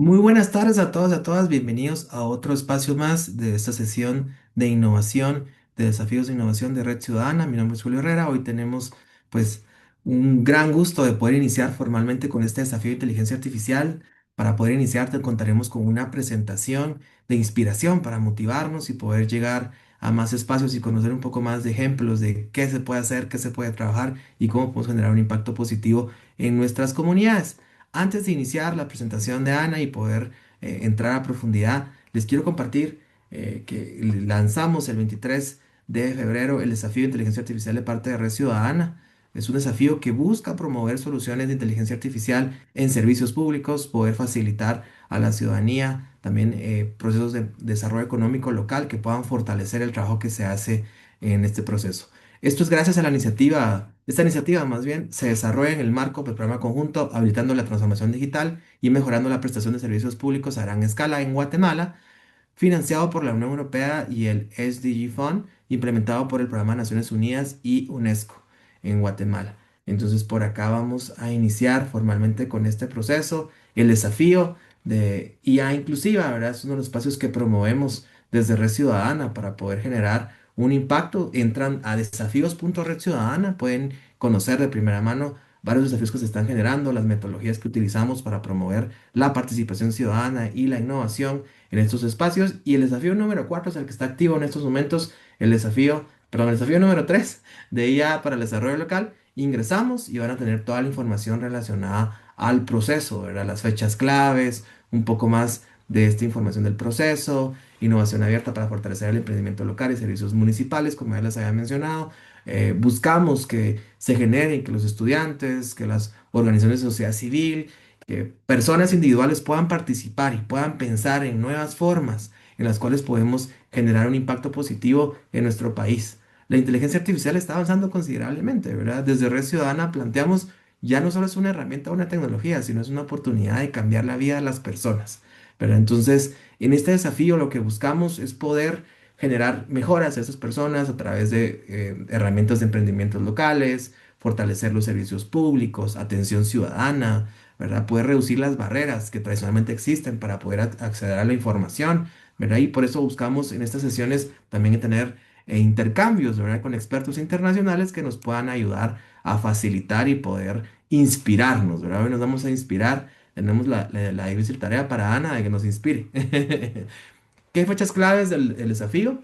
Muy buenas tardes a todos y a todas. Bienvenidos a otro espacio más de esta sesión de innovación, de desafíos de innovación de Red Ciudadana. Mi nombre es Julio Herrera. Hoy tenemos pues un gran gusto de poder iniciar formalmente con este desafío de inteligencia artificial. Para poder iniciar te contaremos con una presentación de inspiración para motivarnos y poder llegar a más espacios y conocer un poco más de ejemplos de qué se puede hacer, qué se puede trabajar y cómo podemos generar un impacto positivo en nuestras comunidades. Antes de iniciar la presentación de Ana y poder entrar a profundidad, les quiero compartir que lanzamos el 23 de febrero el desafío de inteligencia artificial de parte de Red Ciudadana. Es un desafío que busca promover soluciones de inteligencia artificial en servicios públicos, poder facilitar a la ciudadanía también procesos de desarrollo económico local que puedan fortalecer el trabajo que se hace en este proceso. Esto es gracias a la iniciativa, esta iniciativa más bien se desarrolla en el marco del programa conjunto habilitando la transformación digital y mejorando la prestación de servicios públicos a gran escala en Guatemala, financiado por la Unión Europea y el SDG Fund, implementado por el Programa de Naciones Unidas y UNESCO en Guatemala. Entonces, por acá vamos a iniciar formalmente con este proceso. El desafío de IA inclusiva, ¿verdad? Es uno de los espacios que promovemos desde Red Ciudadana para poder generar un impacto. Entran a desafíos.red ciudadana, pueden conocer de primera mano varios desafíos que se están generando, las metodologías que utilizamos para promover la participación ciudadana y la innovación en estos espacios. Y el desafío número 4 es el que está activo en estos momentos, el desafío número 3 de IA para el desarrollo local. Ingresamos y van a tener toda la información relacionada al proceso, ¿verdad? Las fechas claves, un poco más de esta información del proceso, innovación abierta para fortalecer el emprendimiento local y servicios municipales, como ya les había mencionado. Buscamos que se generen, que los estudiantes, que las organizaciones de sociedad civil, que personas individuales puedan participar y puedan pensar en nuevas formas en las cuales podemos generar un impacto positivo en nuestro país. La inteligencia artificial está avanzando considerablemente, ¿verdad? Desde Red Ciudadana planteamos ya no solo es una herramienta o una tecnología, sino es una oportunidad de cambiar la vida de las personas, ¿verdad? Entonces, en este desafío lo que buscamos es poder generar mejoras a esas personas a través de herramientas de emprendimientos locales, fortalecer los servicios públicos, atención ciudadana, ¿verdad? Poder reducir las barreras que tradicionalmente existen para poder acceder a la información, ¿verdad? Y por eso buscamos en estas sesiones también tener intercambios, ¿verdad? Con expertos internacionales que nos puedan ayudar a facilitar y poder inspirarnos, ¿verdad? Hoy nos vamos a inspirar. Tenemos la difícil tarea para Ana de que nos inspire. ¿Qué fechas claves del desafío?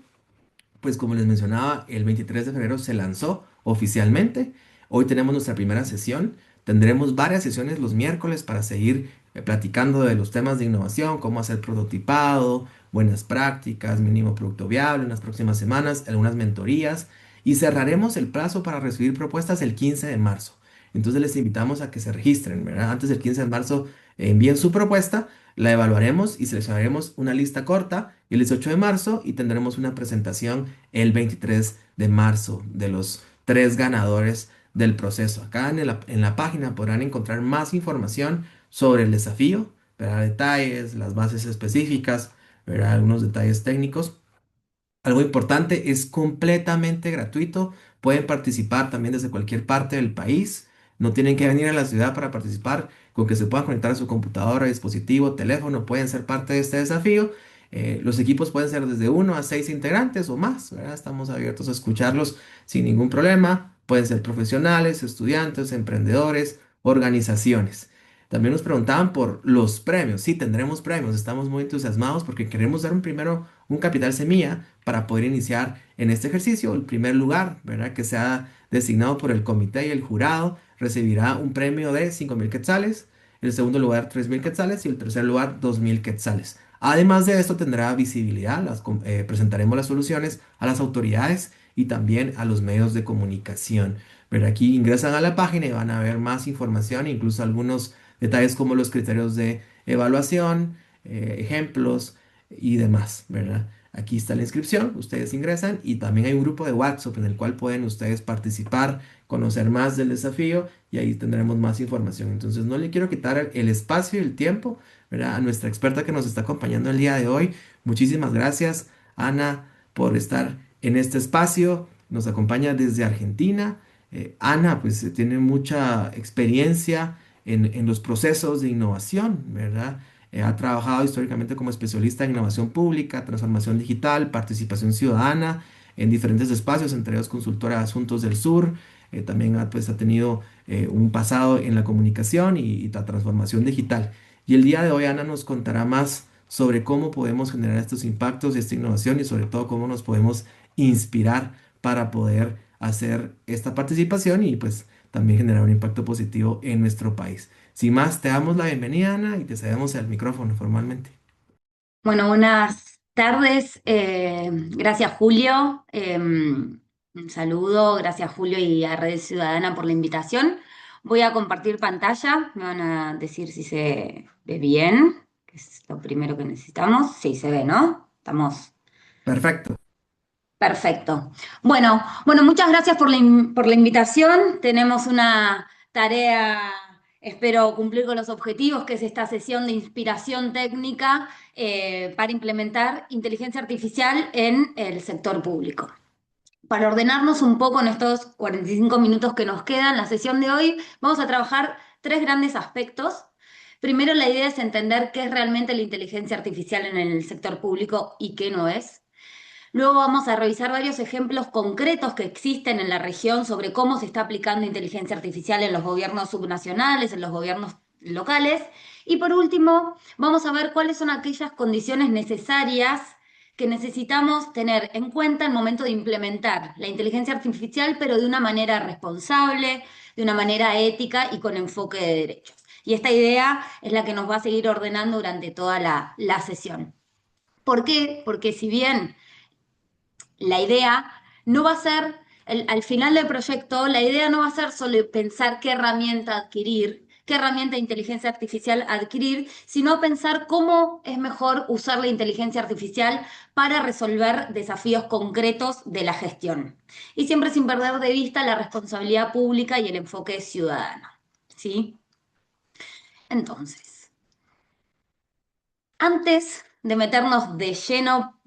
Pues como les mencionaba, el 23 de febrero se lanzó oficialmente. Hoy tenemos nuestra primera sesión. Tendremos varias sesiones los miércoles para seguir platicando de los temas de innovación, cómo hacer prototipado, buenas prácticas, mínimo producto viable en las próximas semanas, algunas mentorías y cerraremos el plazo para recibir propuestas el 15 de marzo. Entonces les invitamos a que se registren, ¿verdad? Antes del 15 de marzo envíen su propuesta, la evaluaremos y seleccionaremos una lista corta el 18 de marzo y tendremos una presentación el 23 de marzo de los tres ganadores del proceso. Acá en la página podrán encontrar más información sobre el desafío, verá detalles, las bases específicas, verá algunos detalles técnicos. Algo importante, es completamente gratuito. Pueden participar también desde cualquier parte del país. No tienen que venir a la ciudad para participar. Con que se puedan conectar a su computadora, dispositivo, teléfono, pueden ser parte de este desafío. Los equipos pueden ser desde uno a 6 integrantes o más, ¿verdad? Estamos abiertos a escucharlos sin ningún problema. Pueden ser profesionales, estudiantes, emprendedores, organizaciones. También nos preguntaban por los premios. Sí, tendremos premios. Estamos muy entusiasmados porque queremos dar un capital semilla para poder iniciar en este ejercicio. El primer lugar, ¿verdad? Que sea designado por el comité y el jurado, recibirá un premio de 5.000 quetzales. El segundo lugar, 3.000 quetzales. Y el tercer lugar, 2.000 quetzales. Además de esto, tendrá visibilidad. Presentaremos las soluciones a las autoridades y también a los medios de comunicación. Pero aquí ingresan a la página y van a ver más información, incluso algunos detalles como los criterios de evaluación, ejemplos y demás, ¿verdad? Aquí está la inscripción, ustedes ingresan y también hay un grupo de WhatsApp en el cual pueden ustedes participar, conocer más del desafío y ahí tendremos más información. Entonces no le quiero quitar el espacio y el tiempo, ¿verdad? A nuestra experta que nos está acompañando el día de hoy. Muchísimas gracias, Ana, por estar en este espacio. Nos acompaña desde Argentina. Ana, pues tiene mucha experiencia en los procesos de innovación, ¿verdad? Ha trabajado históricamente como especialista en innovación pública, transformación digital, participación ciudadana en diferentes espacios, entre ellos consultora de Asuntos del Sur. También ha tenido un pasado en la comunicación y la transformación digital. Y el día de hoy Ana nos contará más sobre cómo podemos generar estos impactos y esta innovación y sobre todo cómo nos podemos inspirar para poder hacer esta participación y pues también generar un impacto positivo en nuestro país. Sin más, te damos la bienvenida, Ana, y te cedemos el micrófono formalmente. Bueno, buenas tardes. Gracias, Julio. Un saludo, gracias, Julio, y a Red Ciudadana por la invitación. Voy a compartir pantalla. Me van a decir si se ve bien, que es lo primero que necesitamos. Sí, se ve, ¿no? Estamos. Perfecto. Perfecto. Bueno, muchas gracias por la invitación. Tenemos una tarea, espero cumplir con los objetivos, que es esta sesión de inspiración técnica para implementar inteligencia artificial en el sector público. Para ordenarnos un poco en estos 45 minutos que nos quedan, la sesión de hoy, vamos a trabajar tres grandes aspectos. Primero, la idea es entender qué es realmente la inteligencia artificial en el sector público y qué no es. Luego vamos a revisar varios ejemplos concretos que existen en la región sobre cómo se está aplicando inteligencia artificial en los gobiernos subnacionales, en los gobiernos locales. Y por último, vamos a ver cuáles son aquellas condiciones necesarias que necesitamos tener en cuenta al momento de implementar la inteligencia artificial, pero de una manera responsable, de una manera ética y con enfoque de derechos. Y esta idea es la que nos va a seguir ordenando durante toda la sesión. ¿Por qué? Porque si bien la idea no va a ser, al final del proyecto, la idea no va a ser solo pensar qué herramienta adquirir, qué herramienta de inteligencia artificial adquirir, sino pensar cómo es mejor usar la inteligencia artificial para resolver desafíos concretos de la gestión. Y siempre sin perder de vista la responsabilidad pública y el enfoque ciudadano. ¿Sí? Entonces, antes de meternos de lleno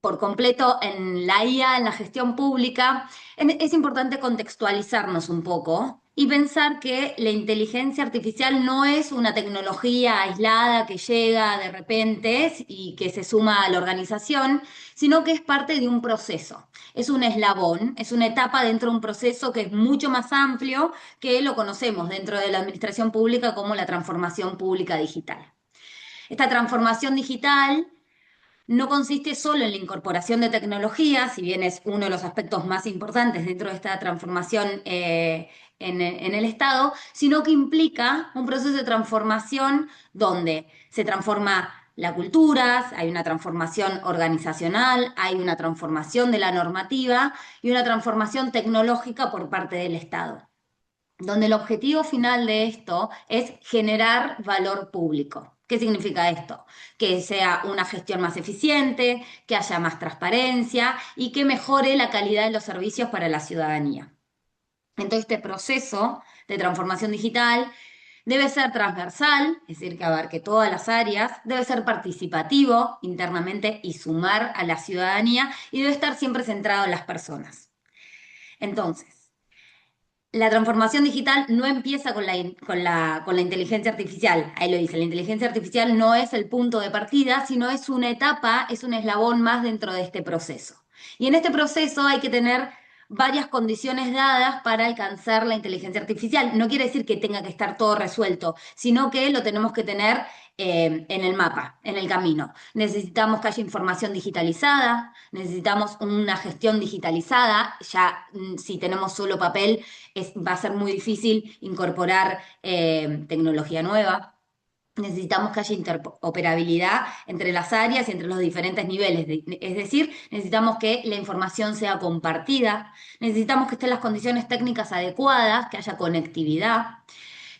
por completo en la IA, en la gestión pública, es importante contextualizarnos un poco y pensar que la inteligencia artificial no es una tecnología aislada que llega de repente y que se suma a la organización, sino que es parte de un proceso. Es un eslabón, es una etapa dentro de un proceso que es mucho más amplio que lo conocemos dentro de la administración pública como la transformación pública digital. Esta transformación digital no consiste solo en la incorporación de tecnología, si bien es uno de los aspectos más importantes dentro de esta transformación en el Estado, sino que implica un proceso de transformación donde se transforma la cultura, hay una transformación organizacional, hay una transformación de la normativa y una transformación tecnológica por parte del Estado, donde el objetivo final de esto es generar valor público. ¿Qué significa esto? Que sea una gestión más eficiente, que haya más transparencia y que mejore la calidad de los servicios para la ciudadanía. Entonces, este proceso de transformación digital debe ser transversal, es decir, que abarque todas las áreas, debe ser participativo internamente y sumar a la ciudadanía y debe estar siempre centrado en las personas. Entonces, la transformación digital no empieza con la inteligencia artificial. Ahí lo dice, la inteligencia artificial no es el punto de partida, sino es una etapa, es un eslabón más dentro de este proceso. Y en este proceso hay que tener varias condiciones dadas para alcanzar la inteligencia artificial. No quiere decir que tenga que estar todo resuelto, sino que lo tenemos que tener en el mapa, en el camino. Necesitamos que haya información digitalizada, necesitamos una gestión digitalizada. Ya si tenemos solo papel, va a ser muy difícil incorporar tecnología nueva. Necesitamos que haya interoperabilidad entre las áreas y entre los diferentes niveles. Es decir, necesitamos que la información sea compartida, necesitamos que estén las condiciones técnicas adecuadas, que haya conectividad,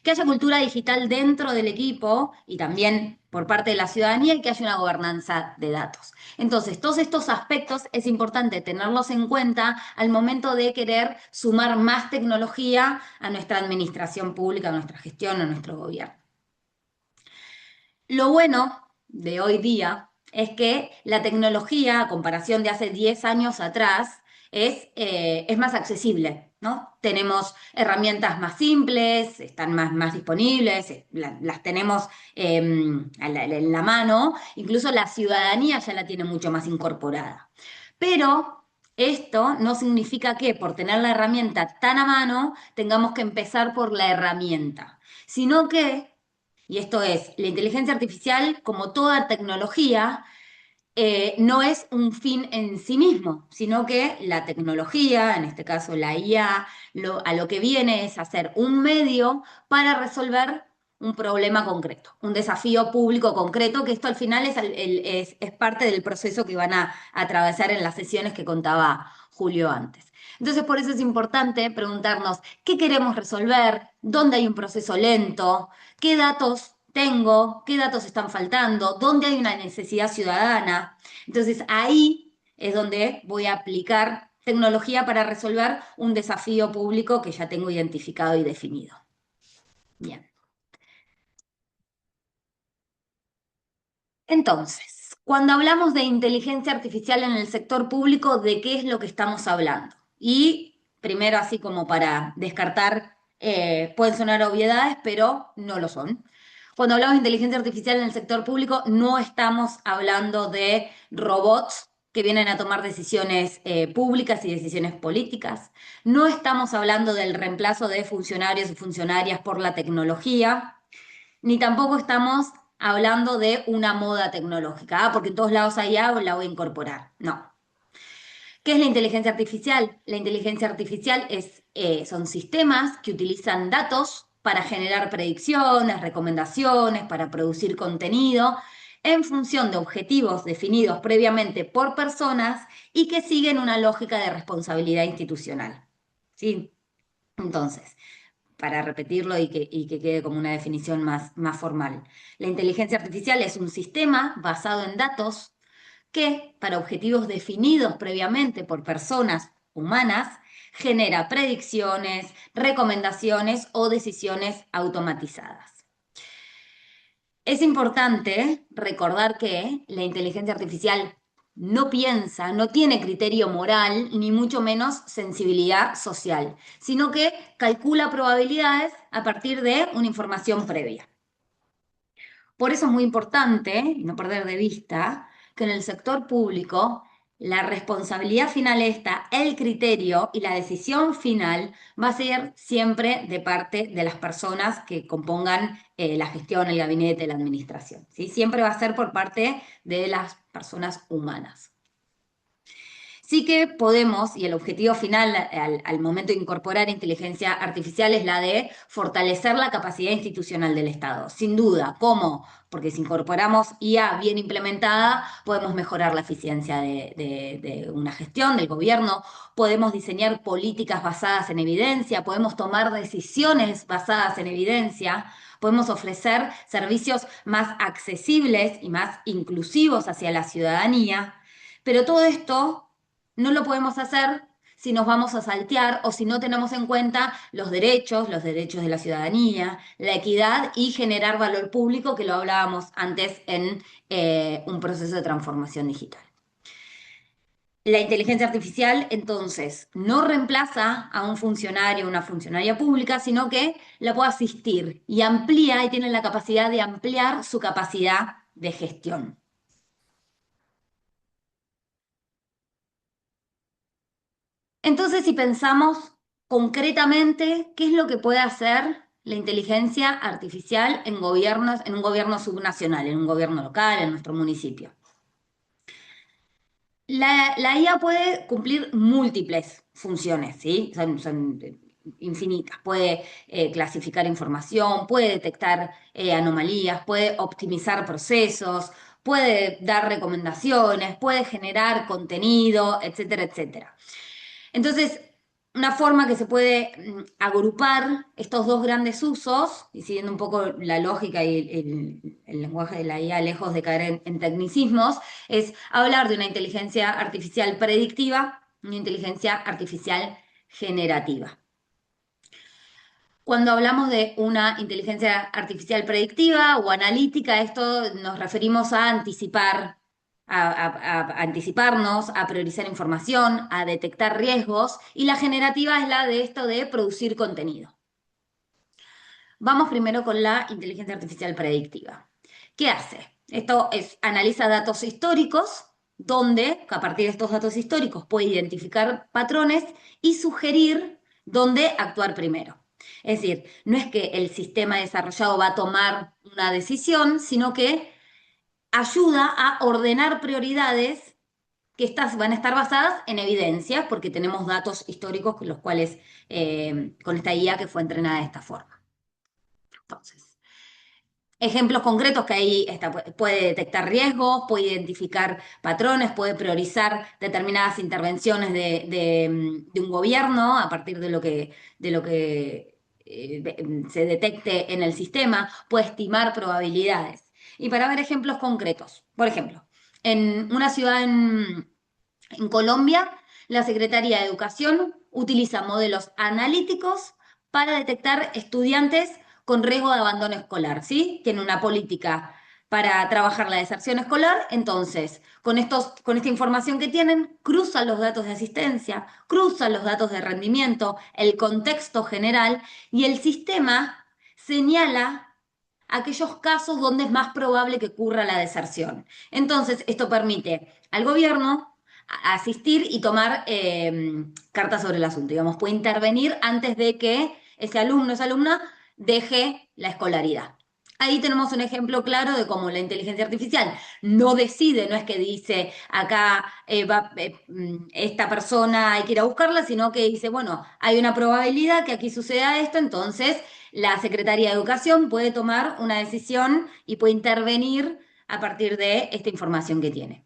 que haya cultura digital dentro del equipo y también por parte de la ciudadanía y que haya una gobernanza de datos. Entonces, todos estos aspectos es importante tenerlos en cuenta al momento de querer sumar más tecnología a nuestra administración pública, a nuestra gestión, a nuestro gobierno. Lo bueno de hoy día es que la tecnología, a comparación de hace 10 años atrás, es más accesible. ¿no? Tenemos herramientas más simples, están más disponibles, las tenemos en la mano, incluso la ciudadanía ya la tiene mucho más incorporada. Pero esto no significa que por tener la herramienta tan a mano tengamos que empezar por la herramienta, sino que, y esto es, la inteligencia artificial, como toda tecnología, no es un fin en sí mismo, sino que la tecnología, en este caso la IA, a lo que viene es hacer un medio para resolver un problema concreto, un desafío público concreto, que esto al final es parte del proceso que van a atravesar en las sesiones que contaba Julio antes. Entonces, por eso es importante preguntarnos qué queremos resolver, dónde hay un proceso lento, qué datos tengo, qué datos están faltando, dónde hay una necesidad ciudadana. Entonces ahí es donde voy a aplicar tecnología para resolver un desafío público que ya tengo identificado y definido. Bien. Entonces, cuando hablamos de inteligencia artificial en el sector público, ¿de qué es lo que estamos hablando? Y primero, así como para descartar, pueden sonar obviedades, pero no lo son. Cuando hablamos de inteligencia artificial en el sector público, no estamos hablando de robots que vienen a tomar decisiones públicas y decisiones políticas. No estamos hablando del reemplazo de funcionarios y funcionarias por la tecnología, ni tampoco estamos hablando de una moda tecnológica, porque en todos lados hay algo, la voy a incorporar. No. ¿Qué es la inteligencia artificial? La inteligencia artificial son sistemas que utilizan datos para generar predicciones, recomendaciones, para producir contenido en función de objetivos definidos previamente por personas y que siguen una lógica de responsabilidad institucional. ¿Sí? Entonces, para repetirlo y que quede como una definición más formal. La inteligencia artificial es un sistema basado en datos que, para objetivos definidos previamente por personas humanas, genera predicciones, recomendaciones o decisiones automatizadas. Es importante recordar que la inteligencia artificial no piensa, no tiene criterio moral, ni mucho menos sensibilidad social, sino que calcula probabilidades a partir de una información previa. Por eso es muy importante, y no perder de vista, que en el sector público la responsabilidad final está, el criterio y la decisión final va a ser siempre de parte de las personas que compongan la gestión, el gabinete, la administración. ¿Sí? Siempre va a ser por parte de las personas humanas. Sí que podemos, y el objetivo final al momento de incorporar inteligencia artificial es la de fortalecer la capacidad institucional del Estado. Sin duda, ¿cómo? Porque si incorporamos IA bien implementada, podemos mejorar la eficiencia de una gestión, del gobierno, podemos diseñar políticas basadas en evidencia, podemos tomar decisiones basadas en evidencia, podemos ofrecer servicios más accesibles y más inclusivos hacia la ciudadanía. Pero todo esto no lo podemos hacer si nos vamos a saltear o si no tenemos en cuenta los derechos de la ciudadanía, la equidad y generar valor público, que lo hablábamos antes en un proceso de transformación digital. La inteligencia artificial, entonces, no reemplaza a un funcionario o una funcionaria pública, sino que la puede asistir y amplía y tiene la capacidad de ampliar su capacidad de gestión. Entonces, si pensamos concretamente qué es lo que puede hacer la inteligencia artificial en gobiernos, en un gobierno subnacional, en un gobierno local, en nuestro municipio. La IA puede cumplir múltiples funciones, ¿sí? Son infinitas. Puede clasificar información, puede detectar anomalías, puede optimizar procesos, puede dar recomendaciones, puede generar contenido, etcétera, etcétera. Entonces, una forma que se puede agrupar estos dos grandes usos, y siguiendo un poco la lógica y el lenguaje de la IA, lejos de caer en tecnicismos, es hablar de una inteligencia artificial predictiva y una inteligencia artificial generativa. Cuando hablamos de una inteligencia artificial predictiva o analítica, esto nos referimos a anticipar a anticiparnos, a priorizar información, a detectar riesgos, y la generativa es la de esto de producir contenido. Vamos primero con la inteligencia artificial predictiva. ¿Qué hace? Esto es, analiza datos históricos, donde a partir de estos datos históricos puede identificar patrones y sugerir dónde actuar primero. Es decir, no es que el sistema desarrollado va a tomar una decisión, sino que ayuda a ordenar prioridades que estas van a estar basadas en evidencia, porque tenemos datos históricos con los cuales, con esta IA que fue entrenada de esta forma. Entonces, ejemplos concretos que ahí está, puede detectar riesgos, puede identificar patrones, puede priorizar determinadas intervenciones de un gobierno a partir de lo que se detecte en el sistema, puede estimar probabilidades. Y para ver ejemplos concretos, por ejemplo, en una ciudad en Colombia, la Secretaría de Educación utiliza modelos analíticos para detectar estudiantes con riesgo de abandono escolar, ¿sí? Tiene una política para trabajar la deserción escolar, entonces, con esta información que tienen, cruzan los datos de asistencia, cruzan los datos de rendimiento, el contexto general, y el sistema señala aquellos casos donde es más probable que ocurra la deserción. Entonces, esto permite al gobierno asistir y tomar cartas sobre el asunto. Digamos, puede intervenir antes de que ese alumno, esa alumna, deje la escolaridad. Ahí tenemos un ejemplo claro de cómo la inteligencia artificial no decide, no es que dice acá esta persona hay que ir a buscarla, sino que dice, bueno, hay una probabilidad que aquí suceda esto, entonces la Secretaría de Educación puede tomar una decisión y puede intervenir a partir de esta información que tiene.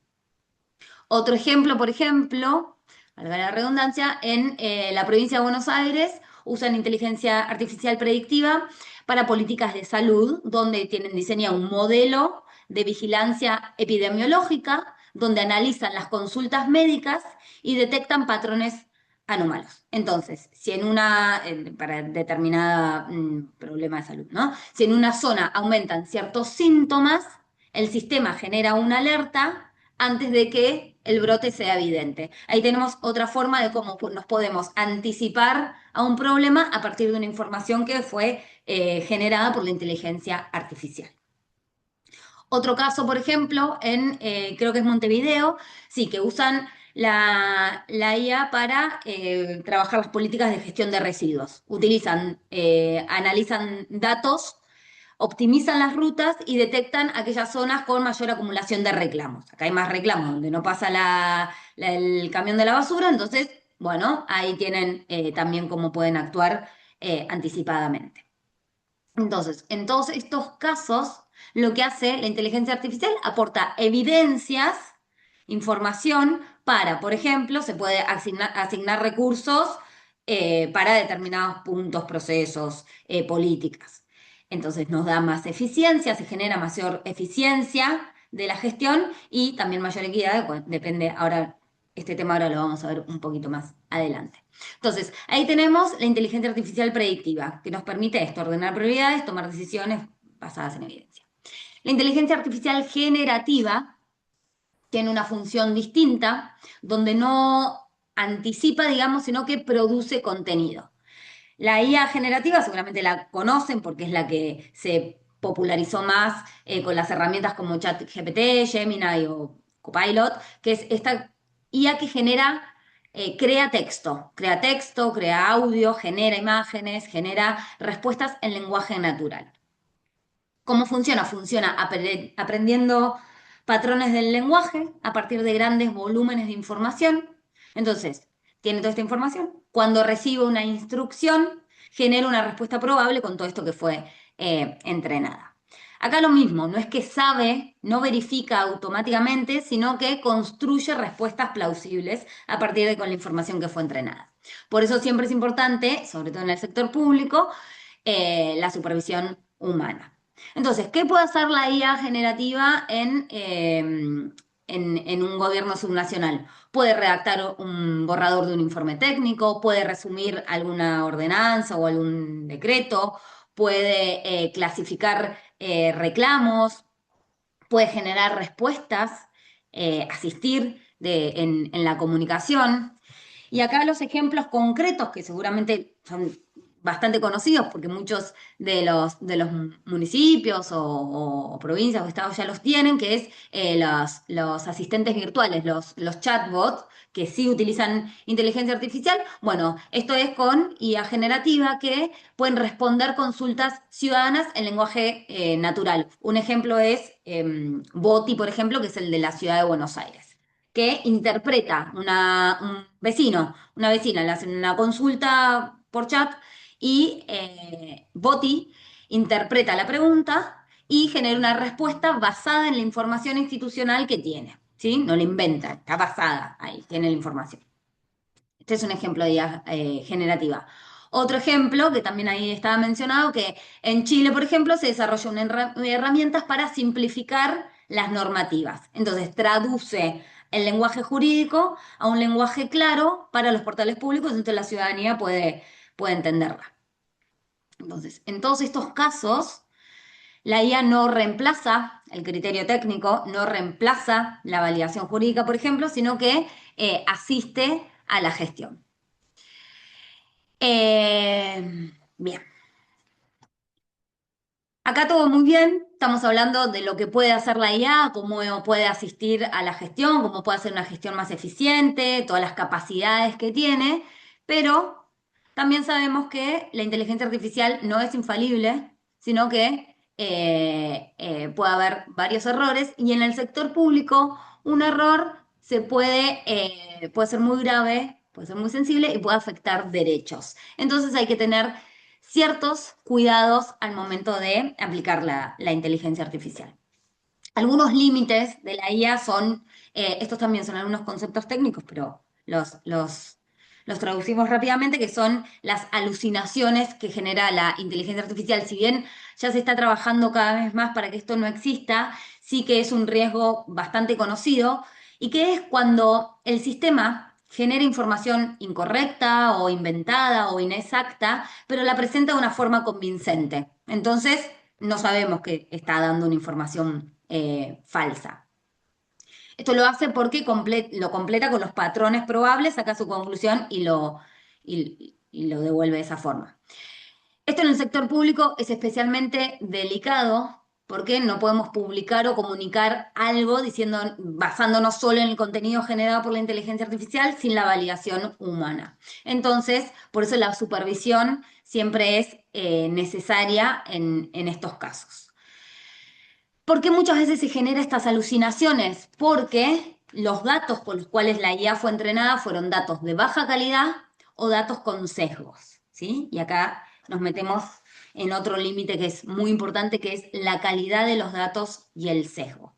Otro ejemplo, por ejemplo, valga la redundancia, en la provincia de Buenos Aires usan inteligencia artificial predictiva para políticas de salud, donde tienen diseñado un modelo de vigilancia epidemiológica, donde analizan las consultas médicas y detectan patrones anómalos. Entonces, si en para determinada problema de salud, ¿no? Si en una zona aumentan ciertos síntomas, el sistema genera una alerta antes de que el brote sea evidente. Ahí tenemos otra forma de cómo nos podemos anticipar a un problema a partir de una información que fue generada por la inteligencia artificial. Otro caso, por ejemplo, creo que es Montevideo, sí, que usan la IA para trabajar las políticas de gestión de residuos. Analizan datos, optimizan las rutas y detectan aquellas zonas con mayor acumulación de reclamos. Acá hay más reclamos donde no pasa el camión de la basura, entonces, bueno, ahí tienen también cómo pueden actuar anticipadamente. Entonces, en todos estos casos, lo que hace la inteligencia artificial aporta evidencias, información para, por ejemplo, se puede asignar recursos para determinados puntos, procesos, políticas. Entonces nos da más eficiencia, se genera mayor eficiencia de la gestión y también mayor equidad, depende, ahora, este tema ahora lo vamos a ver un poquito más adelante. Entonces, ahí tenemos la inteligencia artificial predictiva, que nos permite esto, ordenar prioridades, tomar decisiones basadas en evidencia. La inteligencia artificial generativa tiene una función distinta, donde no anticipa, digamos, sino que produce contenido. La IA generativa seguramente la conocen porque es la que se popularizó más con las herramientas como ChatGPT, Gemini o Copilot, que es esta IA que crea texto, crea audio, genera imágenes, genera respuestas en lenguaje natural. ¿Cómo funciona? Funciona aprendiendo patrones del lenguaje a partir de grandes volúmenes de información. Entonces, tiene toda esta información. Cuando recibe una instrucción, genera una respuesta probable con todo esto que fue entrenada. Acá lo mismo, no es que sabe, no verifica automáticamente, sino que construye respuestas plausibles a partir de con la información que fue entrenada. Por eso siempre es importante, sobre todo en el sector público, la supervisión humana. Entonces, ¿qué puede hacer la IA generativa en un gobierno subnacional? Puede redactar un borrador de un informe técnico, puede resumir alguna ordenanza o algún decreto, puede clasificar reclamos, puede generar respuestas asistir en la comunicación. Y acá los ejemplos concretos, que seguramente son bastante conocidos, porque muchos de los municipios o provincias o estados ya los tienen, que es los asistentes virtuales, los chatbots, que sí utilizan inteligencia artificial. Bueno, esto es con IA generativa que pueden responder consultas ciudadanas en lenguaje natural. Un ejemplo es Boti, por ejemplo, que es el de la ciudad de Buenos Aires, que interpreta un vecino, una vecina, le hacen una consulta por chat y Boti interpreta la pregunta y genera una respuesta basada en la información institucional que tiene, ¿sí? No la inventa, está basada ahí, tiene la información. Este es un ejemplo de IA generativa. Otro ejemplo, que también ahí estaba mencionado, que en Chile, por ejemplo, se desarrolló una herramientas para simplificar las normativas. Entonces, traduce el lenguaje jurídico a un lenguaje claro para los portales públicos, entonces la ciudadanía puede entenderla. Entonces, en todos estos casos, la IA no reemplaza el criterio técnico, no reemplaza la validación jurídica, por ejemplo, sino que asiste a la gestión. Bien, acá todo muy bien. Estamos hablando de lo que puede hacer la IA, cómo puede asistir a la gestión, cómo puede hacer una gestión más eficiente, todas las capacidades que tiene, pero también sabemos que la inteligencia artificial no es infalible, sino que puede haber varios errores y en el sector público un error puede ser muy grave, puede ser muy sensible y puede afectar derechos. Entonces hay que tener ciertos cuidados al momento de aplicar la inteligencia artificial. Algunos límites de la IA son, estos también son algunos conceptos técnicos, pero los traducimos rápidamente, que son las alucinaciones que genera la inteligencia artificial. Si bien ya se está trabajando cada vez más para que esto no exista, sí que es un riesgo bastante conocido y que es cuando el sistema genera información incorrecta o inventada o inexacta, pero la presenta de una forma convincente. Entonces, no sabemos que está dando una información falsa. Esto lo hace porque lo completa con los patrones probables, saca su conclusión y lo devuelve de esa forma. Esto en el sector público es especialmente delicado porque no podemos publicar o comunicar algo basándonos solo en el contenido generado por la inteligencia artificial sin la validación humana. Entonces, por eso la supervisión siempre es necesaria en estos casos. ¿Por qué muchas veces se genera estas alucinaciones? Porque los datos con los cuales la IA fue entrenada fueron datos de baja calidad o datos con sesgos, ¿sí? Y acá nos metemos en otro límite que es muy importante, que es la calidad de los datos y el sesgo.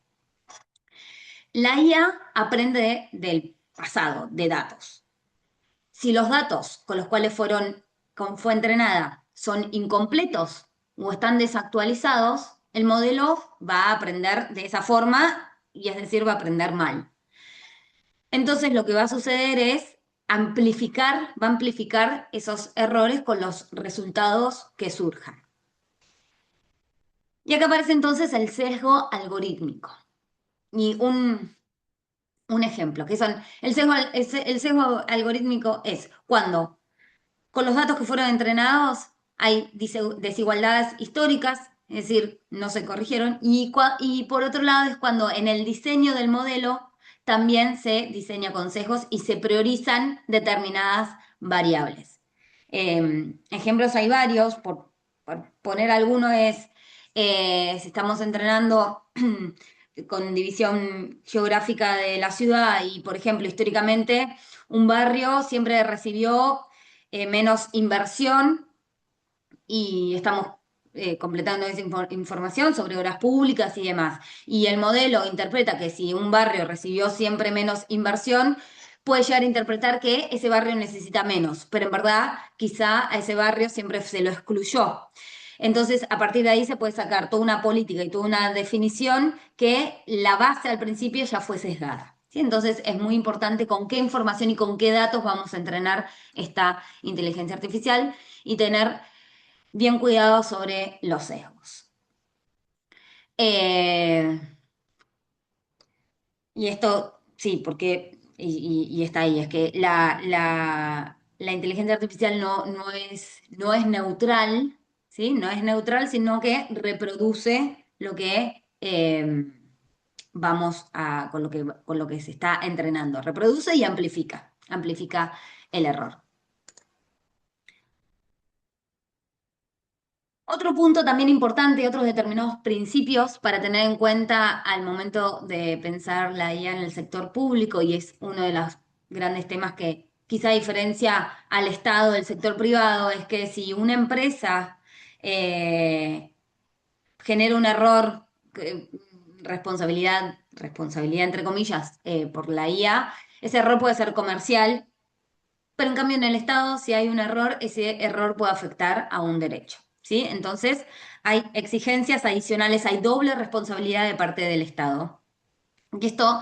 La IA aprende del pasado, de datos. Si los datos con los cuales fue entrenada son incompletos o están desactualizados, el modelo va a aprender de esa forma y es decir, va a aprender mal. Entonces lo que va a suceder es va a amplificar esos errores con los resultados que surjan. Y acá aparece entonces el sesgo algorítmico. Y un ejemplo, que son el sesgo algorítmico es cuando con los datos que fueron entrenados hay desigualdades históricas, es decir, no se corrigieron, y por otro lado es cuando en el diseño del modelo también se diseña con sesgos y se priorizan determinadas variables. Ejemplos hay varios, por poner alguno es, si estamos entrenando con división geográfica de la ciudad y, por ejemplo, históricamente un barrio siempre recibió menos inversión y estamos completando esa información sobre obras públicas y demás. Y el modelo interpreta que si un barrio recibió siempre menos inversión, puede llegar a interpretar que ese barrio necesita menos, pero en verdad quizá a ese barrio siempre se lo excluyó. Entonces, a partir de ahí se puede sacar toda una política y toda una definición que la base al principio ya fue sesgada. ¿Sí? Entonces, es muy importante con qué información y con qué datos vamos a entrenar esta inteligencia artificial y tener bien cuidado sobre los sesgos. Eh, Y esto, sí, porque, y está ahí, es que la inteligencia artificial no es neutral, ¿sí? No es neutral, sino que reproduce lo que con lo que se está entrenando. Reproduce y amplifica el error. Otro punto también importante, otros determinados principios para tener en cuenta al momento de pensar la IA en el sector público, y es uno de los grandes temas que quizá diferencia al Estado del sector privado, es que si una empresa eh, genera un error, responsabilidad entre comillas, por la IA, ese error puede ser comercial, pero en cambio en el Estado, si hay un error, ese error puede afectar a un derecho, ¿sí? Entonces, hay exigencias adicionales, hay doble responsabilidad de parte del Estado. Y esto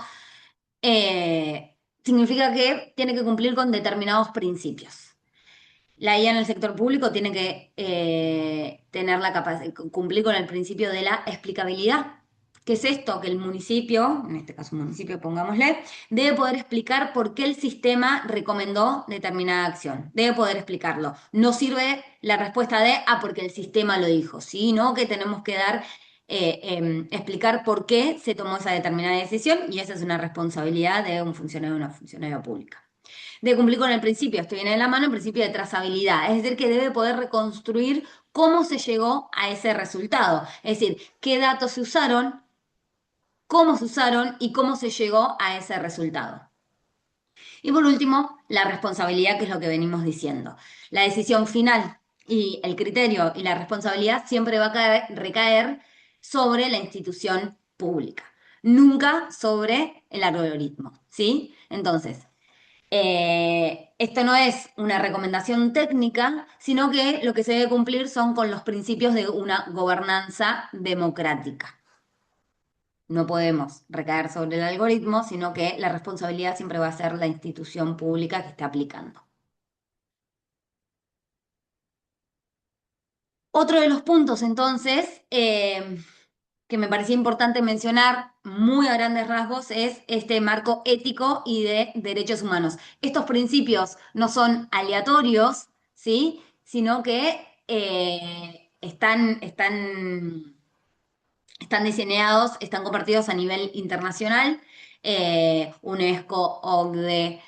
significa que tiene que cumplir con determinados principios. La IA en el sector público tiene que tener la capacidad, cumplir con el principio de la explicabilidad. ¿Qué es esto? Que el municipio, en este caso un municipio, pongámosle, debe poder explicar por qué el sistema recomendó determinada acción. Debe poder explicarlo. No sirve la respuesta de, porque el sistema lo dijo, sino que tenemos que dar, explicar por qué se tomó esa determinada decisión, y esa es una responsabilidad de un funcionario o una funcionaria pública. De cumplir con el principio, esto viene de la mano, el principio de trazabilidad, es decir, que debe poder reconstruir cómo se llegó a ese resultado, es decir, qué datos se usaron, cómo se usaron y cómo se llegó a ese resultado. Y por último, la responsabilidad, que es lo que venimos diciendo. La decisión final y el criterio y la responsabilidad siempre va a recaer sobre la institución pública, nunca sobre el algoritmo, ¿sí? Entonces, esto no es una recomendación técnica, sino que lo que se debe cumplir son con los principios de una gobernanza democrática. No podemos recaer sobre el algoritmo, sino que la responsabilidad siempre va a ser la institución pública que está aplicando. Otro de los puntos, entonces, que me parecía importante mencionar muy a grandes rasgos es este marco ético y de derechos humanos. Estos principios no son aleatorios, ¿sí? Sino que están diseñados, están compartidos a nivel internacional, UNESCO, OCDE,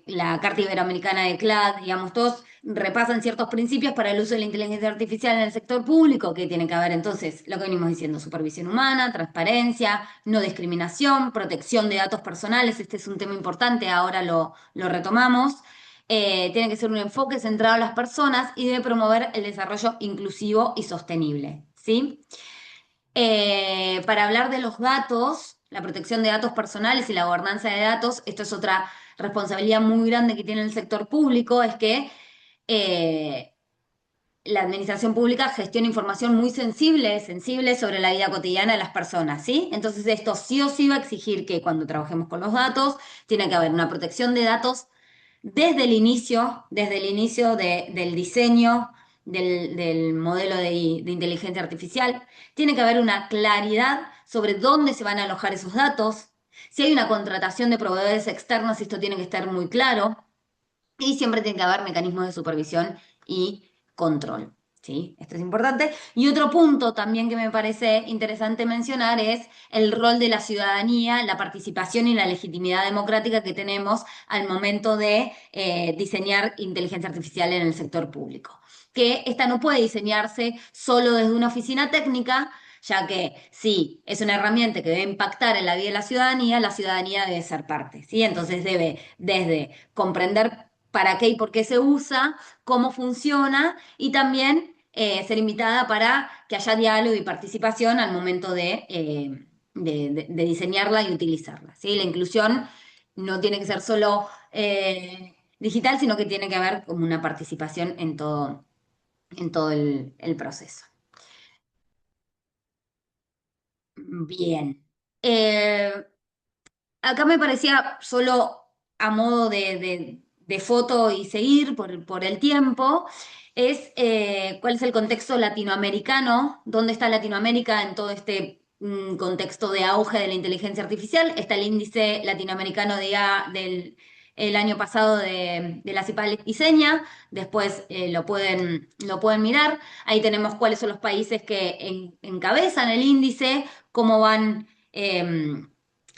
la Carta Iberoamericana de CLAD, digamos, todos repasan ciertos principios para el uso de la inteligencia artificial en el sector público, que tiene que haber entonces lo que venimos diciendo: supervisión humana, transparencia, no discriminación, protección de datos personales. Este es un tema importante, ahora lo retomamos. Tiene que ser un enfoque centrado en las personas y debe promover el desarrollo inclusivo y sostenible, ¿sí? Para hablar de los datos, la protección de datos personales y la gobernanza de datos, esto es otra responsabilidad muy grande que tiene el sector público, es que eh, la administración pública gestiona información muy sensible sobre la vida cotidiana de las personas, ¿sí? Entonces esto sí o sí va a exigir que cuando trabajemos con los datos, tiene que haber una protección de datos desde el inicio del diseño del modelo de inteligencia artificial. Tiene que haber una claridad sobre dónde se van a alojar esos datos. Si hay una contratación de proveedores externos, esto tiene que estar muy claro. Y siempre tiene que haber mecanismos de supervisión y control. ¿Sí? Esto es importante. Y otro punto también que me parece interesante mencionar es el rol de la ciudadanía, la participación y la legitimidad democrática que tenemos al momento de diseñar inteligencia artificial en el sector público. Que esta no puede diseñarse solo desde una oficina técnica, ya que sí, es una herramienta que debe impactar en la vida de la ciudadanía debe ser parte, ¿sí? Entonces debe desde comprender para qué y por qué se usa, cómo funciona, y también ser invitada para que haya diálogo y participación al momento de diseñarla y utilizarla, ¿sí? La inclusión no tiene que ser solo digital, sino que tiene que haber como una participación en todo el proceso. Bien. Eh, Acá me parecía solo a modo de foto y seguir por el tiempo, es cuál es el contexto latinoamericano, dónde está Latinoamérica en todo este contexto de auge de la inteligencia artificial. Está el índice latinoamericano de IA del el año pasado de la CIPAL y Seña, después lo pueden mirar. Ahí tenemos cuáles son los países que encabezan el índice, cómo van,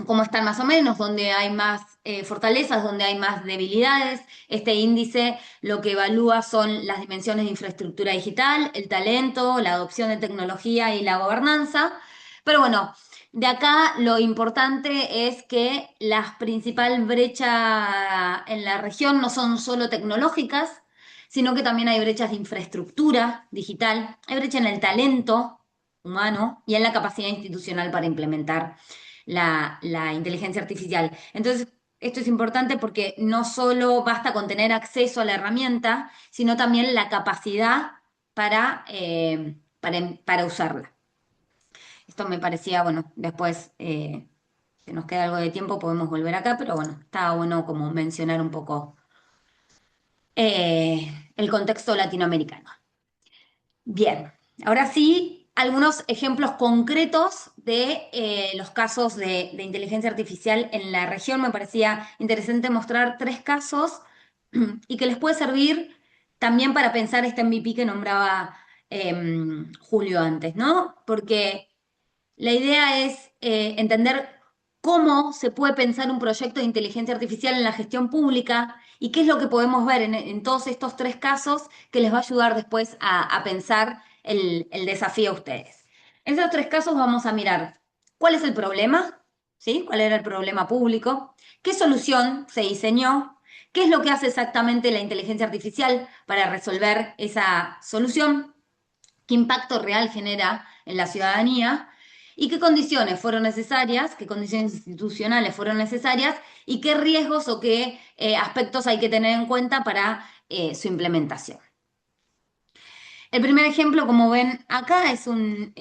cómo están más o menos, dónde hay más fortalezas, dónde hay más debilidades. Este índice lo que evalúa son las dimensiones de infraestructura digital, el talento, la adopción de tecnología y la gobernanza. Pero bueno, de acá lo importante es que las principales brechas en la región no son solo tecnológicas, sino que también hay brechas de infraestructura digital, hay brecha en el talento humano y en la capacidad institucional para implementar la inteligencia artificial. Entonces, esto es importante porque no solo basta con tener acceso a la herramienta, sino también la capacidad para usarla. Esto me parecía, bueno, después, si nos queda algo de tiempo, podemos volver acá, pero bueno, estaba bueno como mencionar un poco el contexto latinoamericano. Bien, ahora sí, algunos ejemplos concretos de los casos de inteligencia artificial en la región. Me parecía interesante mostrar tres casos y que les puede servir también para pensar este MVP que nombraba Julio antes, ¿no? Porque la idea es entender cómo se puede pensar un proyecto de inteligencia artificial en la gestión pública y qué es lo que podemos ver en todos estos tres casos que les va a ayudar después a pensar el desafío a ustedes. En estos tres casos vamos a mirar cuál es el problema, ¿sí? ¿Cuál era el problema público? ¿Qué solución se diseñó? ¿Qué es lo que hace exactamente la inteligencia artificial para resolver esa solución? ¿Qué impacto real genera en la ciudadanía? ¿Y qué condiciones fueron necesarias, qué condiciones institucionales fueron necesarias y qué riesgos o qué aspectos hay que tener en cuenta para su implementación? El primer ejemplo, como ven acá, es un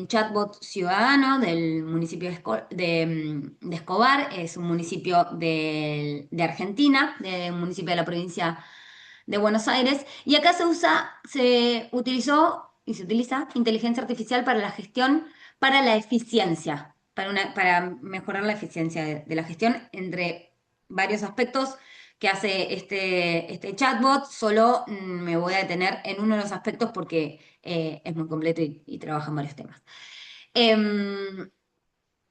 chatbot ciudadano del municipio de Escobar, es un municipio de Argentina, de un municipio de la provincia de Buenos Aires, y acá se utilizó y se utiliza inteligencia artificial para la gestión, para la eficiencia, para mejorar la eficiencia de la gestión entre varios aspectos que hace este chatbot. Solo me voy a detener en uno de los aspectos porque es muy completo y trabaja en varios temas.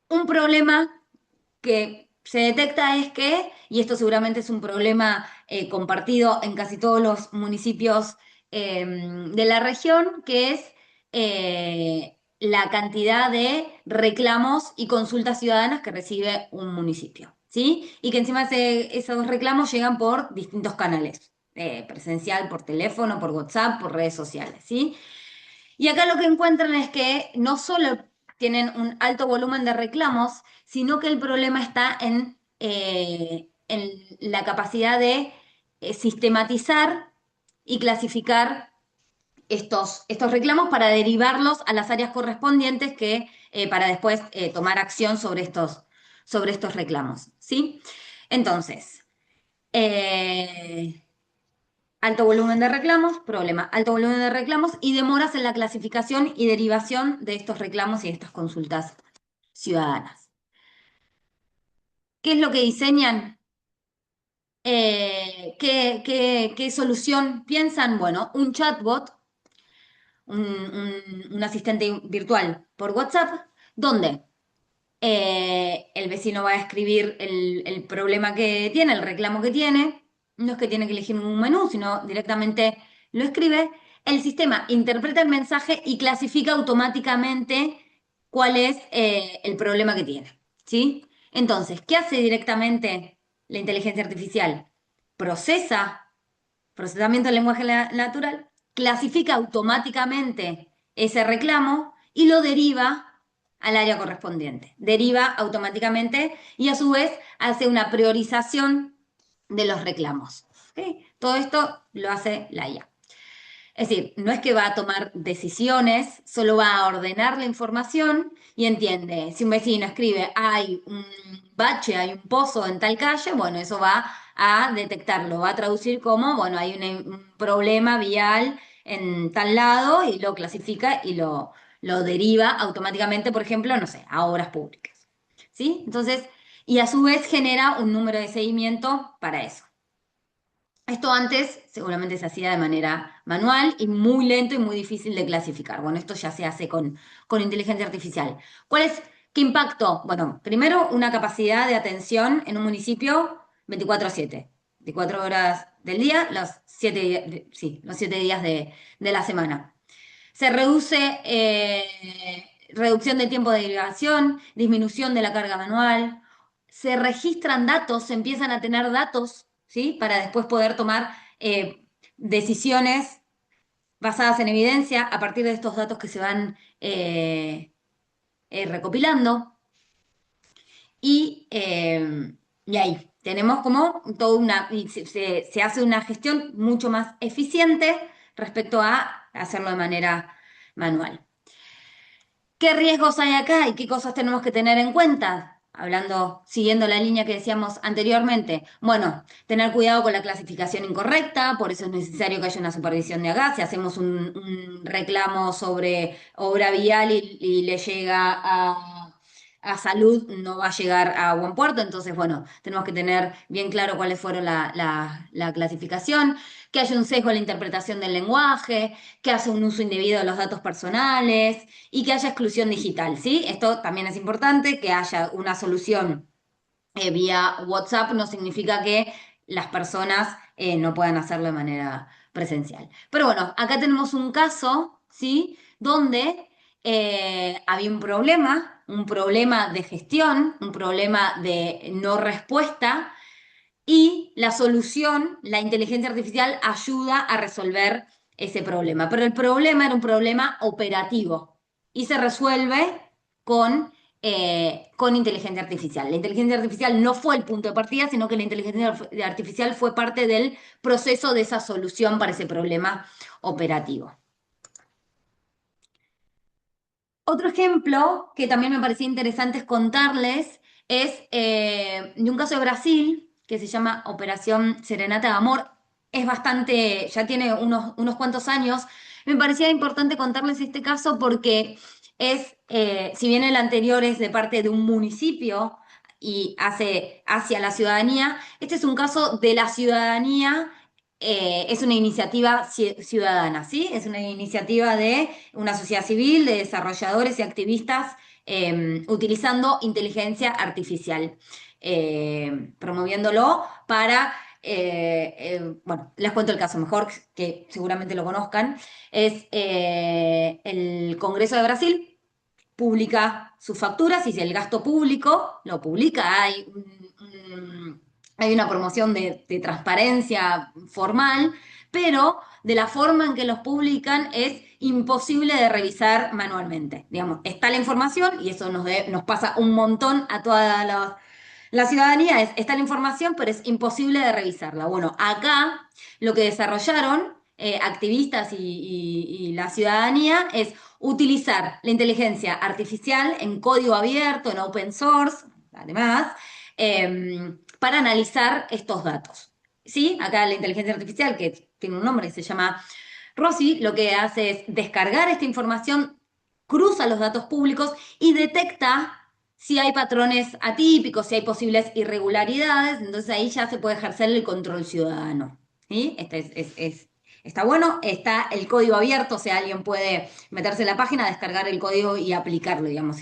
Un problema que se detecta es que, y esto seguramente es un problema compartido en casi todos los municipios de la región, que es la cantidad de reclamos y consultas ciudadanas que recibe un municipio, ¿sí? Y que encima esos reclamos llegan por distintos canales, presencial, por teléfono, por WhatsApp, por redes sociales, ¿sí? Y acá lo que encuentran es que no solo tienen un alto volumen de reclamos, sino que el problema está en la capacidad de sistematizar y clasificar estos reclamos para derivarlos a las áreas correspondientes para después tomar acción sobre estos reclamos, ¿sí? Entonces, eh, alto volumen de reclamos, problema, alto volumen de reclamos y demoras en la clasificación y derivación de estos reclamos y de estas consultas ciudadanas. ¿Qué es lo que diseñan? ¿Qué solución piensan? Bueno, un chatbot, un asistente virtual por WhatsApp, donde el vecino va a escribir el problema que tiene, el reclamo que tiene. No es que tiene que elegir un menú, sino directamente lo escribe. El sistema interpreta el mensaje y clasifica automáticamente cuál es el problema que tiene, ¿sí? Entonces, ¿qué hace directamente la inteligencia artificial? Procesa, procesamiento del lenguaje natural, clasifica automáticamente ese reclamo y lo deriva al área correspondiente. Deriva automáticamente y a su vez hace una priorización de los reclamos. ¿Ok? Todo esto lo hace la IA. Es decir, no es que va a tomar decisiones, solo va a ordenar la información y entiende, si un vecino escribe hay un bache, hay un pozo en tal calle, bueno, eso va a detectarlo, va a traducir como, bueno, hay un problema vial en tal lado y lo clasifica lo deriva automáticamente, por ejemplo, no sé, a obras públicas. ¿Sí? Entonces, y a su vez genera un número de seguimiento para eso. Esto antes seguramente se hacía de manera manual y muy lento y muy difícil de clasificar. Bueno, esto ya se hace con inteligencia artificial. ¿Cuál es, qué impacto? Bueno, primero una capacidad de atención en un municipio 24/7, 24 horas del día, los 7, sí, los 7 días de la semana. Se reduce reducción de tiempo de derivación, disminución de la carga manual, se registran datos, se empiezan a tener datos, ¿sí? Para después poder tomar decisiones basadas en evidencia a partir de estos datos que se van recopilando. Y ahí tenemos como toda una, y se hace una gestión mucho más eficiente respecto a hacerlo de manera manual. ¿Qué riesgos hay acá y qué cosas tenemos que tener en cuenta? Hablando, siguiendo la línea que decíamos anteriormente. Bueno, tener cuidado con la clasificación incorrecta, por eso es necesario que haya una supervisión de acá. Si hacemos un reclamo sobre obra vial y le llega a salud, no va a llegar a buen puerto. Entonces, bueno, tenemos que tener bien claro cuáles fueron la clasificación, que haya un sesgo en la interpretación del lenguaje, que haya un uso indebido de los datos personales y que haya exclusión digital, ¿sí? Esto también es importante, que haya una solución vía WhatsApp no significa que las personas no puedan hacerlo de manera presencial. Pero bueno, acá tenemos un caso, ¿sí? Donde había un problema de gestión, un problema de no respuesta y la solución, la inteligencia artificial, ayuda a resolver ese problema. Pero el problema era un problema operativo y se resuelve con inteligencia artificial. La inteligencia artificial no fue el punto de partida, sino que la inteligencia artificial fue parte del proceso de esa solución para ese problema operativo. Otro ejemplo que también me parecía interesante contarles es de un caso de Brasil que se llama Operación Serenata de Amor. Es bastante, ya tiene unos cuantos años. Me parecía importante contarles este caso porque es, si bien el anterior es de parte de un municipio y hace hacia la ciudadanía, este es un caso de la ciudadanía, es una iniciativa ciudadana, ¿sí? Es una iniciativa de una sociedad civil, de desarrolladores y activistas utilizando inteligencia artificial, promoviéndolo para, bueno, les cuento el caso mejor, que seguramente lo conozcan, es el Congreso de Brasil publica sus facturas y si el gasto público lo publica, hay una promoción de transparencia formal, pero de la forma en que los publican es imposible de revisar manualmente. Digamos, está la información y eso nos pasa un montón a toda la ciudadanía, está la información, pero es imposible de revisarla. Bueno, acá lo que desarrollaron activistas y la ciudadanía es utilizar la inteligencia artificial en código abierto, en open source, además, para analizar estos datos. ¿Sí? Acá la inteligencia artificial, que tiene un nombre que se llama Rossi, lo que hace es descargar esta información, cruza los datos públicos y detecta si hay patrones atípicos, si hay posibles irregularidades, entonces ahí ya se puede ejercer el control ciudadano. ¿Sí? Está bueno, está el código abierto, o sea, alguien puede meterse en la página, descargar el código y aplicarlo, digamos.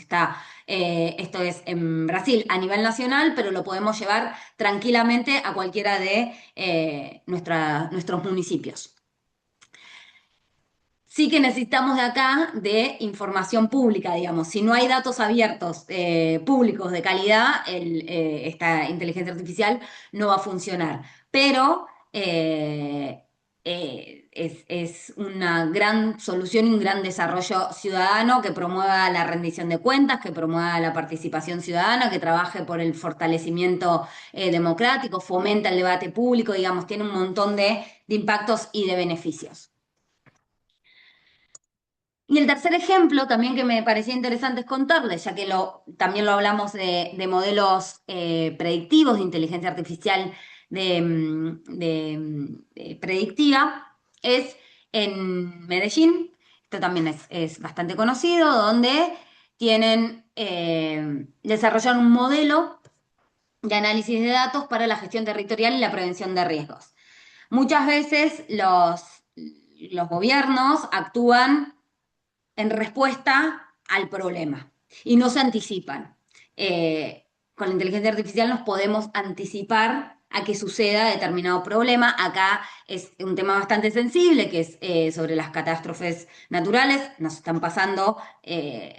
Esto es en Brasil a nivel nacional, pero lo podemos llevar tranquilamente a cualquiera de nuestros municipios. Sí que necesitamos de acá de información pública, digamos. Si no hay datos abiertos públicos de calidad, esta inteligencia artificial no va a funcionar. Pero es una gran solución y un gran desarrollo ciudadano que promueva la rendición de cuentas, que promueva la participación ciudadana, que trabaje por el fortalecimiento democrático, fomenta el debate público, digamos, tiene un montón de impactos y de beneficios. Y el tercer ejemplo, también que me parecía interesante es contarles, ya que también lo hablamos de modelos predictivos de inteligencia artificial predictiva, es en Medellín. esto también es bastante conocido, donde desarrollaron un modelo de análisis de datos para la gestión territorial y la prevención de riesgos. Muchas veces los gobiernos actúan en respuesta al problema y no se anticipan. Con la inteligencia artificial nos podemos anticipar a que suceda determinado problema. Acá es un tema bastante sensible, que es sobre las catástrofes naturales. Nos están pasando,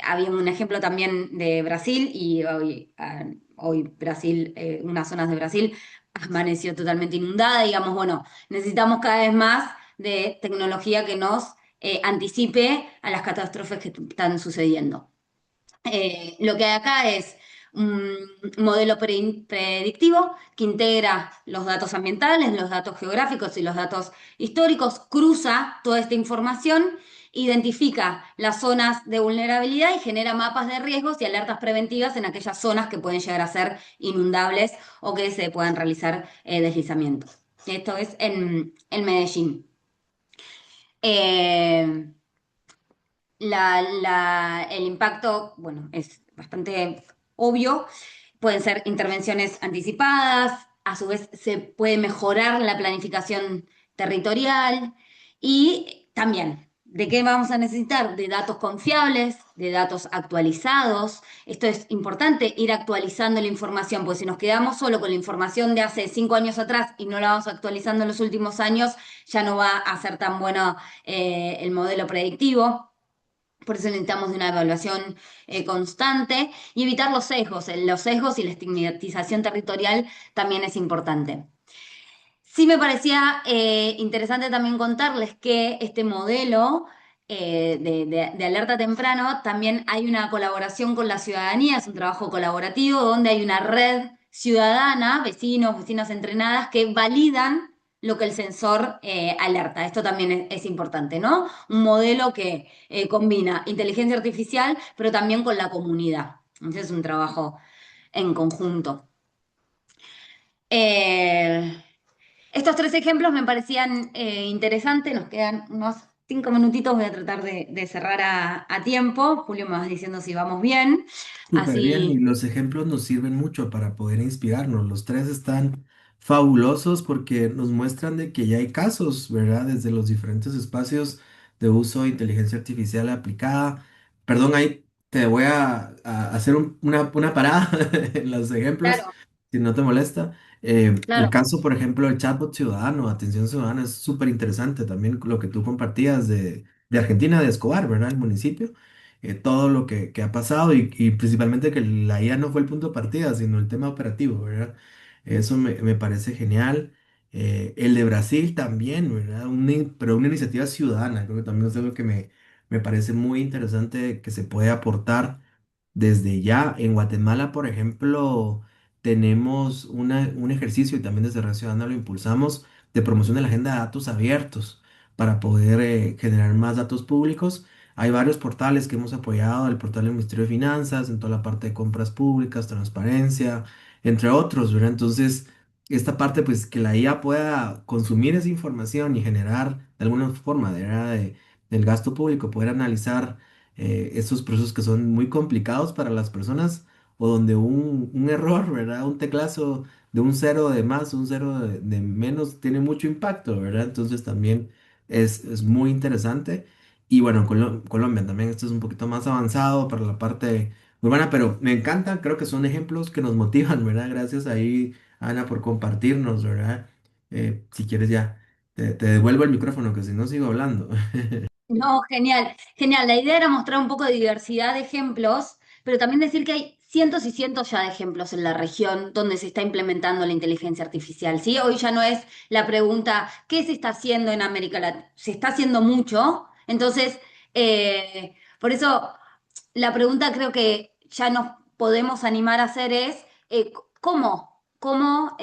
había un ejemplo también de Brasil y hoy Brasil, unas zonas de Brasil amaneció totalmente inundada. Digamos, bueno, necesitamos cada vez más de tecnología que nos anticipe a las catástrofes que están sucediendo. Lo que hay acá es un modelo predictivo que integra los datos ambientales, los datos geográficos y los datos históricos, cruza toda esta información, identifica las zonas de vulnerabilidad y genera mapas de riesgos y alertas preventivas en aquellas zonas que pueden llegar a ser inundables o que se puedan realizar deslizamientos. Esto es en Medellín. Eh, el impacto, bueno, es bastante obvio. Pueden ser intervenciones anticipadas, a su vez se puede mejorar la planificación territorial y también, ¿de qué vamos a necesitar? De datos confiables, de datos actualizados. Esto es importante, ir actualizando la información, porque si nos quedamos solo con la información de hace 5 años atrás y no la vamos actualizando en los últimos años, ya no va a ser tan bueno el modelo predictivo. Por eso necesitamos de una evaluación constante y evitar los sesgos. Los sesgos y la estigmatización territorial también es importante. Sí me parecía interesante también contarles que este modelo de alerta temprano también hay una colaboración con la ciudadanía, es un trabajo colaborativo donde hay una red ciudadana, vecinos, vecinas entrenadas que validan lo que el sensor alerta. Esto también es importante, ¿no? Un modelo que combina inteligencia artificial, pero también con la comunidad. Entonces es un trabajo en conjunto. Eh, Estos tres ejemplos me parecían interesantes, nos quedan unos 5 minutitos, voy a tratar de cerrar a tiempo. Julio me vas diciendo si vamos bien, Súper bien, y así, los ejemplos nos sirven mucho para poder inspirarnos. Los tres están fabulosos porque nos muestran de que ya hay casos, ¿verdad? Desde los diferentes espacios de uso de inteligencia artificial aplicada. Perdón, ahí te voy a hacer una parada en los ejemplos, claro, si no te molesta. El claro, caso, por ejemplo, del chatbot ciudadano, atención ciudadana, es súper interesante también lo que tú compartías de Argentina, de Escobar, ¿verdad? El municipio, todo lo que ha pasado y principalmente que la IA no fue el punto de partida, sino el tema operativo, ¿verdad? Eso me parece genial. El de Brasil también, ¿verdad? Pero una iniciativa ciudadana, creo que también es algo que me parece muy interesante que se puede aportar desde ya. En Guatemala, por ejemplo, tenemos un ejercicio y también desde Red Ciudadana lo impulsamos de promoción de la agenda de datos abiertos para poder generar más datos públicos. Hay varios portales que hemos apoyado, el portal del Ministerio de Finanzas, en toda la parte de compras públicas, transparencia, entre otros, ¿verdad? Entonces, esta parte, pues, que la IA pueda consumir esa información y generar de alguna forma, ¿verdad? Del gasto público, poder analizar estos procesos que son muy complicados para las personas o donde un error, ¿verdad? Un teclazo de un cero de más, un cero de menos tiene mucho impacto, ¿verdad? Entonces también es muy interesante. Y bueno, Colombia también esto es un poquito más avanzado para la parte urbana, pero me encanta, creo que son ejemplos que nos motivan, ¿verdad? Gracias ahí, Ana, por compartirnos, ¿verdad? Si quieres ya, te devuelvo el micrófono, que si no sigo hablando. no, genial, genial. La idea era mostrar un poco de diversidad de ejemplos, pero también decir que hay cientos y cientos ya de ejemplos en la región donde se está implementando la inteligencia artificial, ¿sí? Hoy ya no es la pregunta, ¿qué se está haciendo en América Latina? Se está haciendo mucho, entonces, por eso la pregunta creo que ya nos podemos animar a hacer es, ¿cómo? ¿Cómo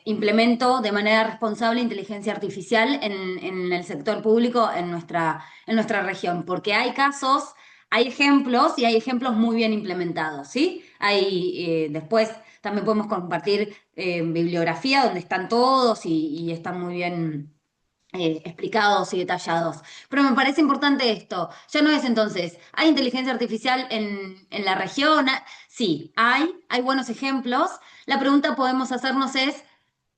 implemento de manera responsable inteligencia artificial en el sector público en nuestra región? Porque hay casos, hay ejemplos y hay ejemplos muy bien implementados, ¿sí? Después también podemos compartir bibliografía donde están todos y están muy bien. explicados y detallados. Pero me parece importante esto. Ya no es entonces, ¿hay inteligencia artificial en la región? Sí, hay buenos ejemplos. La pregunta podemos hacernos es,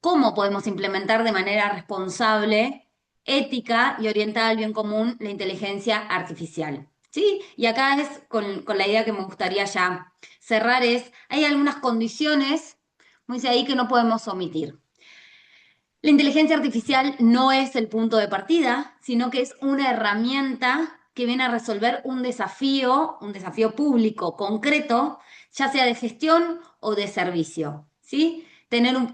¿cómo podemos implementar de manera responsable, ética y orientada al bien común la inteligencia artificial? ¿Sí? Y acá es con la idea que me gustaría ya cerrar es, hay algunas condiciones, como dice ahí, que no podemos omitir. La inteligencia artificial no es el punto de partida, sino que es una herramienta que viene a resolver un desafío público concreto, ya sea de gestión o de servicio, ¿sí?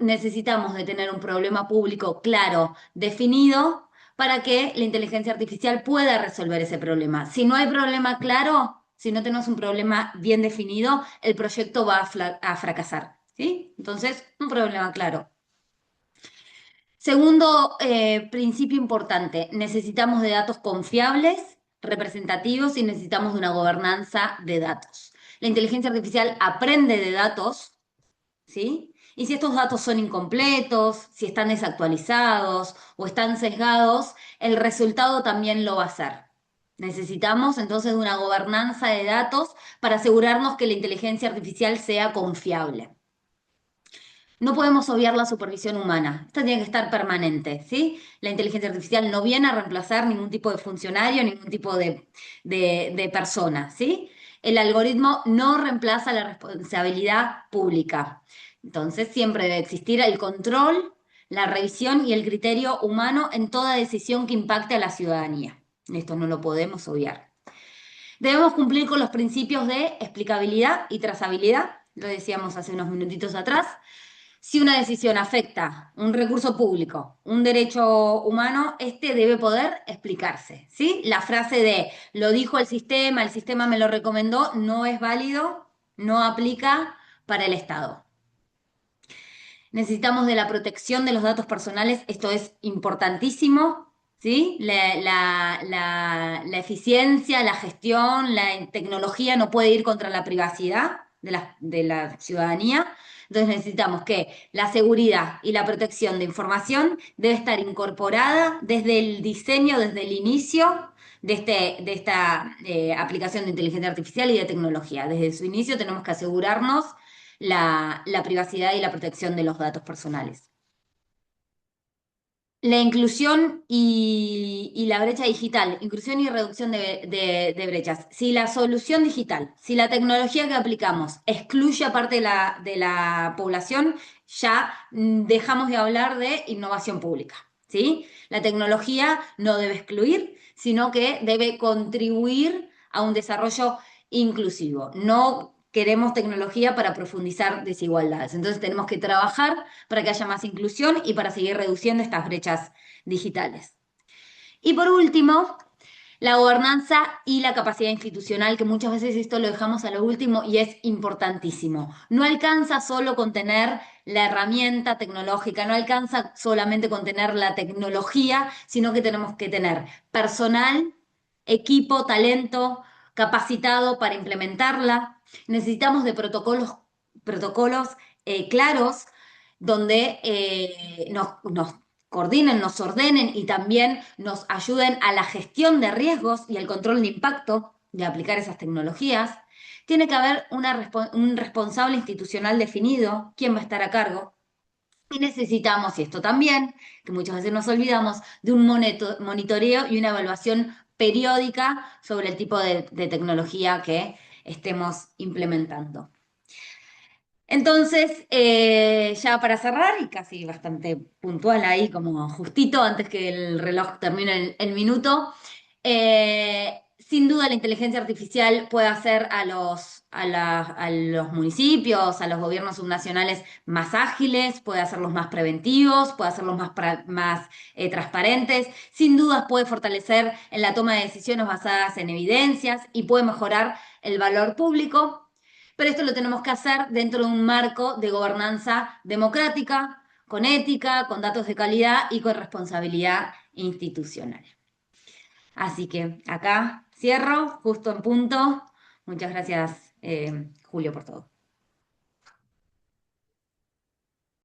Necesitamos de tener un problema público claro, definido, para que la inteligencia artificial pueda resolver ese problema. Si no hay problema claro, si no tenemos un problema bien definido, el proyecto va a fracasar, ¿sí? Entonces, un problema claro. Segundo principio importante, necesitamos de datos confiables, representativos y necesitamos de una gobernanza de datos. La inteligencia artificial aprende de datos, ¿sí? Y si estos datos son incompletos, si están desactualizados o están sesgados, el resultado también lo va a ser. Necesitamos entonces de una gobernanza de datos para asegurarnos que la inteligencia artificial sea confiable. No podemos obviar la supervisión humana. Esta tiene que estar permanente, ¿sí? La inteligencia artificial no viene a reemplazar ningún tipo de funcionario, ningún tipo de persona, ¿sí? El algoritmo no reemplaza la responsabilidad pública. Entonces, siempre debe existir el control, la revisión y el criterio humano en toda decisión que impacte a la ciudadanía. Esto no lo podemos obviar. Debemos cumplir con los principios de explicabilidad y trazabilidad, lo decíamos hace unos minutitos atrás. Si una decisión afecta un recurso público, un derecho humano, este debe poder explicarse, ¿sí? La frase de lo dijo el sistema me lo recomendó, no es válido, no aplica para el Estado. Necesitamos de la protección de los datos personales, esto es importantísimo, ¿sí? La eficiencia, la gestión, la tecnología no puede ir contra la privacidad de la ciudadanía. Entonces necesitamos que la seguridad y la protección de información debe estar incorporada desde el diseño, desde el inicio de esta aplicación de inteligencia artificial y de tecnología. Desde su inicio tenemos que asegurarnos la privacidad y la protección de los datos personales. La inclusión y la brecha digital, inclusión y reducción de brechas. Si la solución digital, si la tecnología que aplicamos excluye a parte de la población, ya dejamos de hablar de innovación pública, ¿sí? La tecnología no debe excluir, sino que debe contribuir a un desarrollo inclusivo. No queremos tecnología para profundizar desigualdades. Entonces tenemos que trabajar para que haya más inclusión y para seguir reduciendo estas brechas digitales. Y por último, la gobernanza y la capacidad institucional, que muchas veces esto lo dejamos a lo último y es importantísimo. No alcanza solo con tener la herramienta tecnológica, no alcanza solamente con tener la tecnología, sino que tenemos que tener personal, equipo, talento capacitado para implementarla. Necesitamos de protocolos claros donde nos coordinen, nos ordenen y también nos ayuden a la gestión de riesgos y el control de impacto de aplicar esas tecnologías. Tiene que haber un responsable institucional definido, quién va a estar a cargo. Y necesitamos, y esto también, que muchas veces nos olvidamos, de un monitoreo y una evaluación periódica sobre el tipo de tecnología que estemos implementando. Entonces, ya para cerrar, y casi bastante puntual ahí, como justito antes que el reloj termine el minuto, sin duda la inteligencia artificial puede hacer a los municipios, a los gobiernos subnacionales más ágiles, puede hacerlos más preventivos, puede hacerlos más transparentes, sin dudas puede fortalecer en la toma de decisiones basadas en evidencias y puede mejorar el valor público. Pero esto lo tenemos que hacer dentro de un marco de gobernanza democrática, con ética, con datos de calidad y con responsabilidad institucional. Así que acá cierro, justo en punto. Muchas gracias, Julio, por todo.